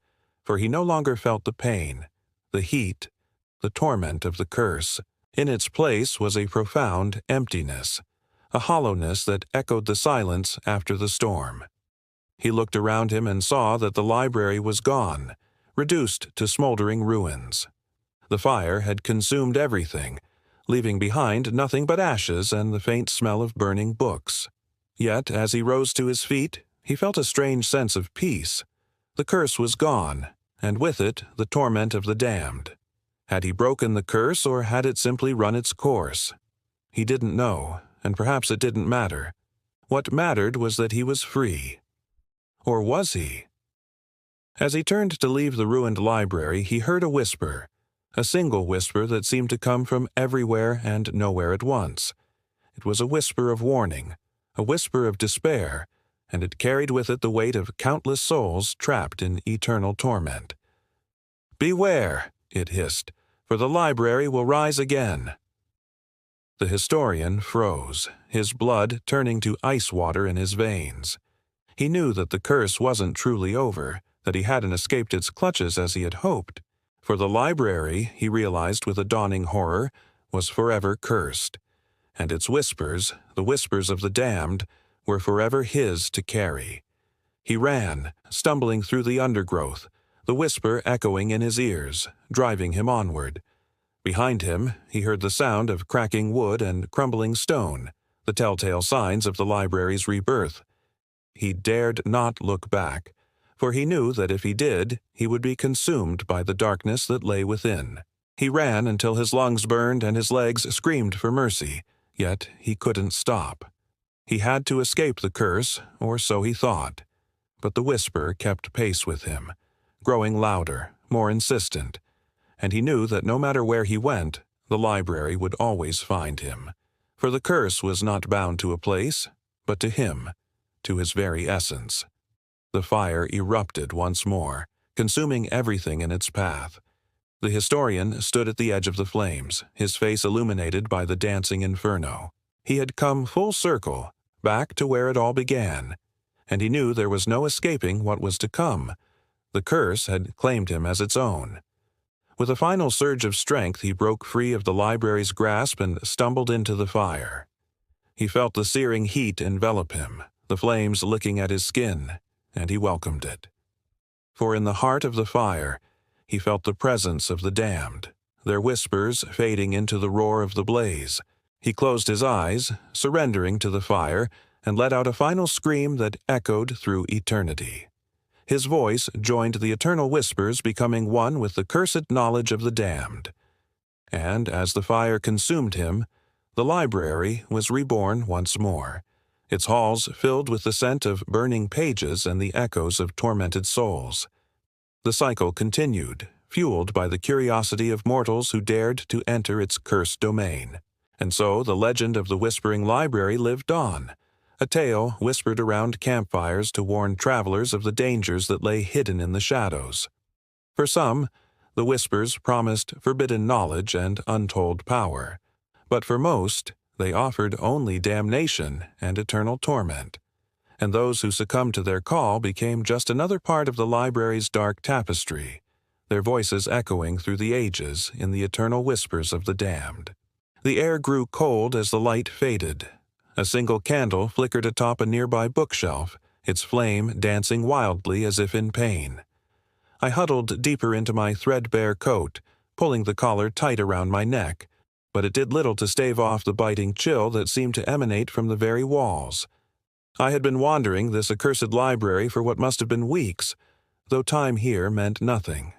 for he no longer felt the pain, the heat, the torment of the curse. In its place was a profound emptiness, a hollowness that echoed the silence after the storm. He looked around him and saw that the library was gone, reduced to smoldering ruins. The fire had consumed everything, leaving behind nothing but ashes and the faint smell of burning books. Yet, as he rose to his feet, he felt a strange sense of peace. The curse was gone, and with it the torment of the damned. Had he broken the curse, or had it simply run its course? He didn't know, and perhaps it didn't matter. What mattered was that he was free. Or was he? As he turned to leave the ruined library, he heard a whisper, a single whisper that seemed to come from everywhere and nowhere at once. It was a whisper of warning, a whisper of despair, and it carried with it the weight of countless souls trapped in eternal torment. "Beware," it hissed, "for the library will rise again." The historian froze, his blood turning to ice water in his veins. He knew that the curse wasn't truly over, that he hadn't escaped its clutches as he had hoped. For the library, he realized with a dawning horror, was forever cursed, and its whispers, the whispers of the damned, were forever his to carry. He ran, stumbling through the undergrowth, the whisper echoing in his ears, driving him onward. Behind him, he heard the sound of cracking wood and crumbling stone, the telltale signs of the library's rebirth. He dared not look back, for he knew that if he did, he would be consumed by the darkness that lay within. He ran until his lungs burned and his legs screamed for mercy, yet he couldn't stop. He had to escape the curse, or so he thought. But the whisper kept pace with him, growing louder, more insistent, and he knew that no matter where he went, the library would always find him. For the curse was not bound to a place, but to him, to his very essence. The fire erupted once more, consuming everything in its path. The historian stood at the edge of the flames, his face illuminated by the dancing inferno. He had come full circle, back to where it all began, and he knew there was no escaping what was to come. The curse had claimed him as its own. With a final surge of strength, he broke free of the library's grasp and stumbled into the fire. He felt the searing heat envelop him, the flames licking at his skin, and he welcomed it. For in the heart of the fire, he felt the presence of the damned, their whispers fading into the roar of the blaze. He closed his eyes, surrendering to the fire, and let out a final scream that echoed through eternity. His voice joined the eternal whispers, becoming one with the cursed knowledge of the damned. And as the fire consumed him, the library was reborn once more, its halls filled with the scent of burning pages and the echoes of tormented souls. The cycle continued, fueled by the curiosity of mortals who dared to enter its cursed domain. And so the legend of the Whispering Library lived on, a tale whispered around campfires to warn travelers of the dangers that lay hidden in the shadows. For some, the whispers promised forbidden knowledge and untold power, but for most, they offered only damnation and eternal torment. And those who succumbed to their call became just another part of the library's dark tapestry, their voices echoing through the ages in the eternal whispers of the damned. The air grew cold as the light faded. A single candle flickered atop a nearby bookshelf, its flame dancing wildly as if in pain. I huddled deeper into my threadbare coat, pulling the collar tight around my neck, but it did little to stave off the biting chill that seemed to emanate from the very walls. I had been wandering this accursed library for what must have been weeks, though time here meant nothing.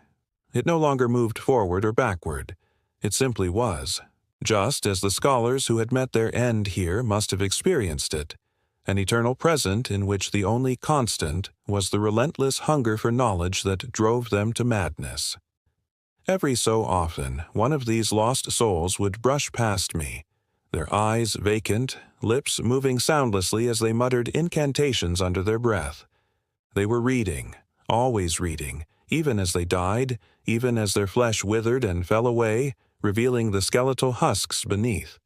It no longer moved forward or backward. It simply was, just as the scholars who had met their end here must have experienced it, an eternal present in which the only constant was the relentless hunger for knowledge that drove them to madness. Every so often, one of these lost souls would brush past me, their eyes vacant, lips moving soundlessly as they muttered incantations under their breath. They were reading, always reading, even as they died, even as their flesh withered and fell away, revealing the skeletal husks beneath.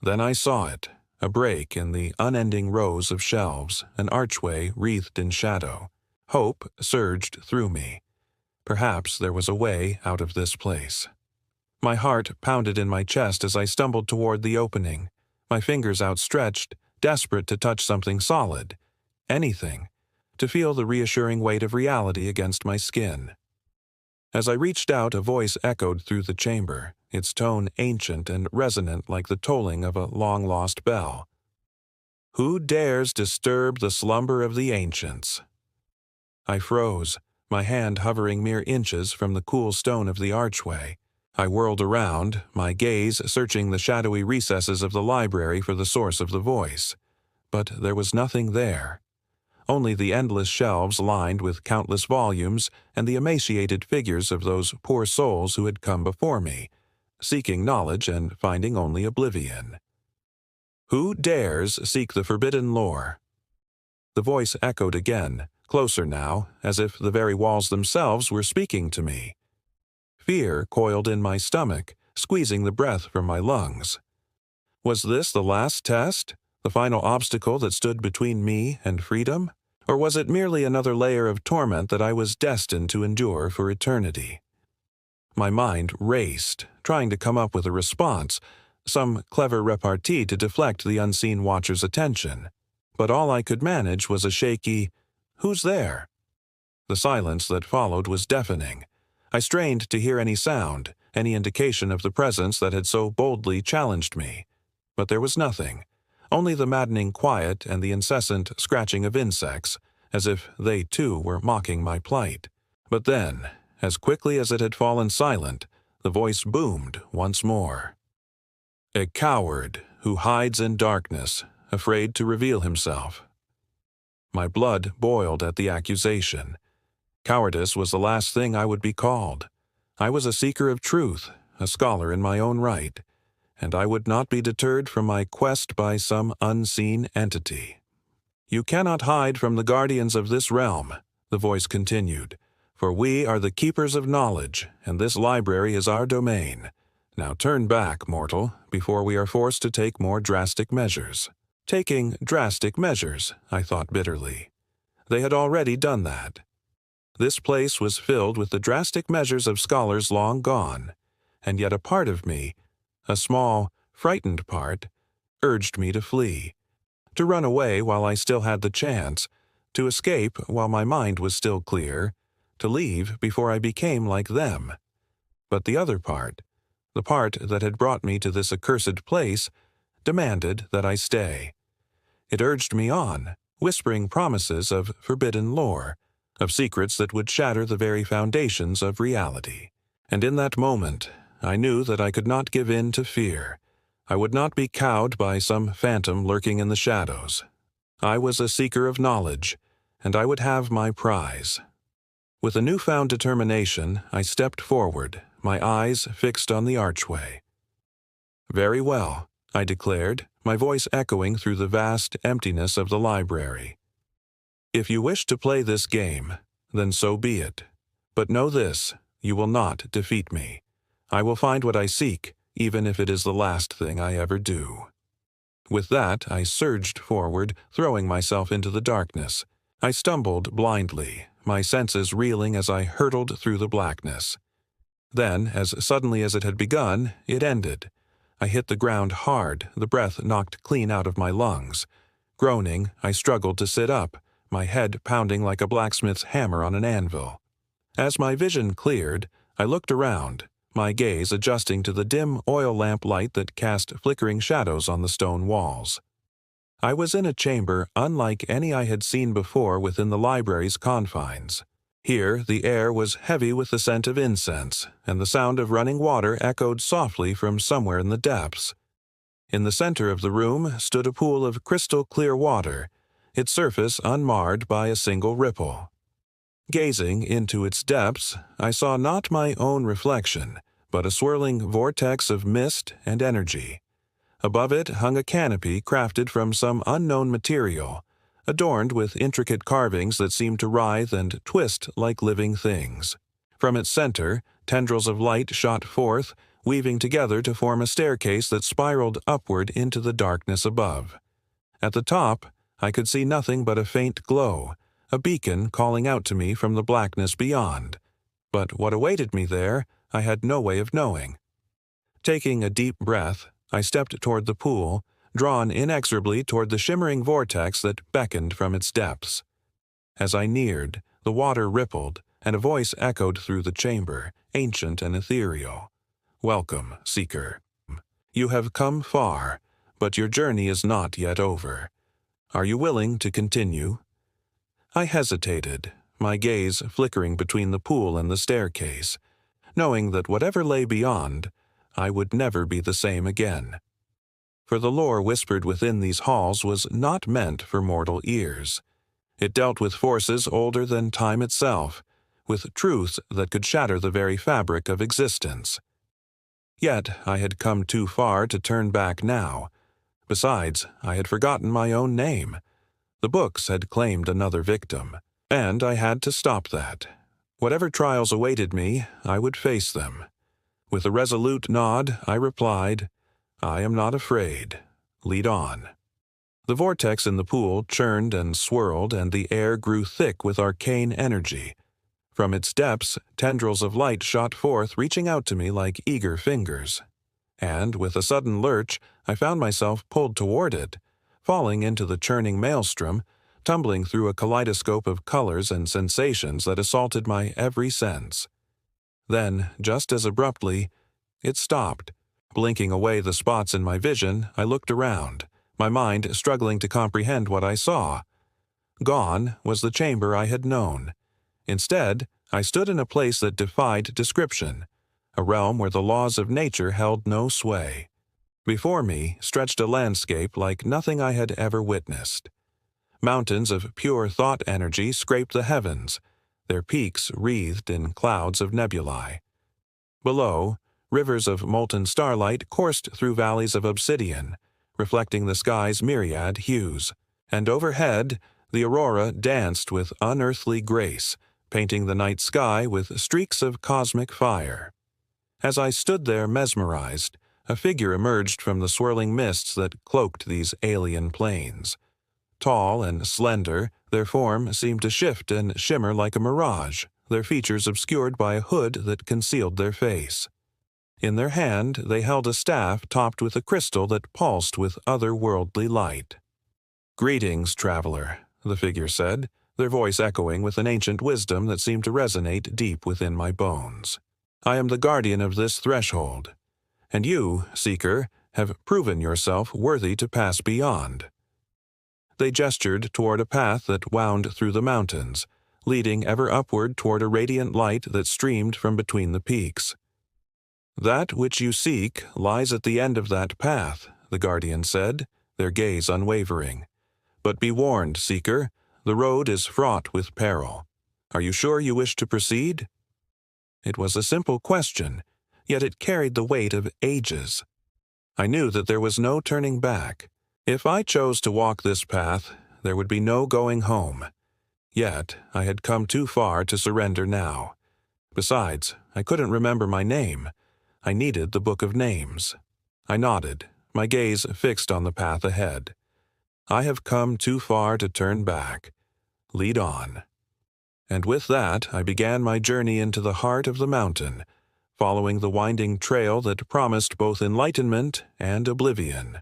Then I saw it, a break in the unending rows of shelves, an archway wreathed in shadow. Hope surged through me. Perhaps there was a way out of this place. My heart pounded in my chest as I stumbled toward the opening, my fingers outstretched, desperate to touch something solid, anything, to feel the reassuring weight of reality against my skin. As I reached out, a voice echoed through the chamber, its tone ancient and resonant like the tolling of a long-lost bell. "Who dares disturb the slumber of the ancients?" I froze, my hand hovering mere inches from the cool stone of the archway. I whirled around, my gaze searching the shadowy recesses of the library for the source of the voice. But there was nothing there. Only the endless shelves lined with countless volumes and the emaciated figures of those poor souls who had come before me, seeking knowledge and finding only oblivion. "Who dares seek the forbidden lore?" The voice echoed again, closer now, as if the very walls themselves were speaking to me. Fear coiled in my stomach, squeezing the breath from my lungs. Was this the last test? The final obstacle that stood between me and freedom? Or was it merely another layer of torment that I was destined to endure for eternity? My mind raced, trying to come up with a response, some clever repartee to deflect the unseen watcher's attention. But all I could manage was a shaky, "Who's there?" The silence that followed was deafening. I strained to hear any sound, any indication of the presence that had so boldly challenged me. But there was nothing. Only the maddening quiet and the incessant scratching of insects, as if they too were mocking my plight. But then, as quickly as it had fallen silent, the voice boomed once more. "A coward who hides in darkness, afraid to reveal himself." My blood boiled at the accusation. Cowardice was the last thing I would be called. I was a seeker of truth, a scholar in my own right, and I would not be deterred from my quest by some unseen entity. "You cannot hide from the guardians of this realm," the voice continued, "for we are the keepers of knowledge, and this library is our domain. Now turn back, mortal, before we are forced to take more drastic measures." Taking drastic measures, I thought bitterly. They had already done that. This place was filled with the drastic measures of scholars long gone, and yet a part of me, a small, frightened part, urged me to flee, to run away while I still had the chance, to escape while my mind was still clear, to leave before I became like them. But the other part, the part that had brought me to this accursed place, demanded that I stay. It urged me on, whispering promises of forbidden lore, of secrets that would shatter the very foundations of reality. And in that moment, I knew that I could not give in to fear. I would not be cowed by some phantom lurking in the shadows. I was a seeker of knowledge, and I would have my prize. With a newfound determination, I stepped forward, my eyes fixed on the archway. "Very well," I declared, my voice echoing through the vast emptiness of the library. "If you wish to play this game, then so be it. But know this, you will not defeat me. I will find what I seek, even if it is the last thing I ever do." With that, I surged forward, throwing myself into the darkness. I stumbled blindly, my senses reeling as I hurtled through the blackness. Then, as suddenly as it had begun, it ended. I hit the ground hard, the breath knocked clean out of my lungs. Groaning, I struggled to sit up, my head pounding like a blacksmith's hammer on an anvil. As my vision cleared, I looked around, my gaze adjusting to the dim oil lamp light that cast flickering shadows on the stone walls. I was in a chamber unlike any I had seen before within the library's confines. Here the air was heavy with the scent of incense, and the sound of running water echoed softly from somewhere in the depths. In the center of the room stood a pool of crystal-clear water, its surface unmarred by a single ripple. Gazing into its depths, I saw not my own reflection, but a swirling vortex of mist and energy. Above it hung a canopy crafted from some unknown material, adorned with intricate carvings that seemed to writhe and twist like living things. From its center, tendrils of light shot forth, weaving together to form a staircase that spiraled upward into the darkness above. At the top, I could see nothing but a faint glow, a beacon calling out to me from the blackness beyond. But what awaited me there, I had no way of knowing. Taking a deep breath, I stepped toward the pool, drawn inexorably toward the shimmering vortex that beckoned from its depths. As I neared, the water rippled, and a voice echoed through the chamber, ancient and ethereal. "Welcome, seeker. You have come far, but your journey is not yet over. Are you willing to continue?" I hesitated, my gaze flickering between the pool and the staircase, knowing that whatever lay beyond, I would never be the same again. For the lore whispered within these halls was not meant for mortal ears. It dealt with forces older than time itself, with truths that could shatter the very fabric of existence. Yet I had come too far to turn back now. Besides, I had forgotten my own name. The books had claimed another victim, and I had to stop that. Whatever trials awaited me, I would face them. With a resolute nod, I replied, "I am not afraid. Lead on." The vortex in the pool churned and swirled, and the air grew thick with arcane energy. From its depths, tendrils of light shot forth, reaching out to me like eager fingers. And, with a sudden lurch, I found myself pulled toward it, falling into the churning maelstrom, tumbling through a kaleidoscope of colors and sensations that assaulted my every sense. Then, just as abruptly, it stopped. Blinking away the spots in my vision, I looked around, my mind struggling to comprehend what I saw. Gone was the chamber I had known. Instead, I stood in a place that defied description, a realm where the laws of nature held no sway. Before me stretched a landscape like nothing I had ever witnessed. Mountains of pure thought energy scraped the heavens, their peaks wreathed in clouds of nebulae. Below, rivers of molten starlight coursed through valleys of obsidian, reflecting the sky's myriad hues, and overhead, the aurora danced with unearthly grace, painting the night sky with streaks of cosmic fire. As I stood there mesmerized, a figure emerged from the swirling mists that cloaked these alien plains. Tall and slender, their form seemed to shift and shimmer like a mirage, their features obscured by a hood that concealed their face. In their hand, they held a staff topped with a crystal that pulsed with otherworldly light. "Greetings, traveler," the figure said, their voice echoing with an ancient wisdom that seemed to resonate deep within my bones. "I am the guardian of this threshold, and you, seeker, have proven yourself worthy to pass beyond." They gestured toward a path that wound through the mountains, leading ever upward toward a radiant light that streamed from between the peaks. "That which you seek lies at the end of that path," the guardian said, their gaze unwavering. "But be warned, seeker, the road is fraught with peril. Are you sure you wish to proceed?" It was a simple question, yet it carried the weight of ages. I knew that there was no turning back. If I chose to walk this path, there would be no going home. Yet I had come too far to surrender now. Besides, I couldn't remember my name. I needed the Book of Names. I nodded, my gaze fixed on the path ahead. "I have come too far to turn back. Lead on." And with that, I began my journey into the heart of the mountain, following the winding trail that promised both enlightenment and oblivion.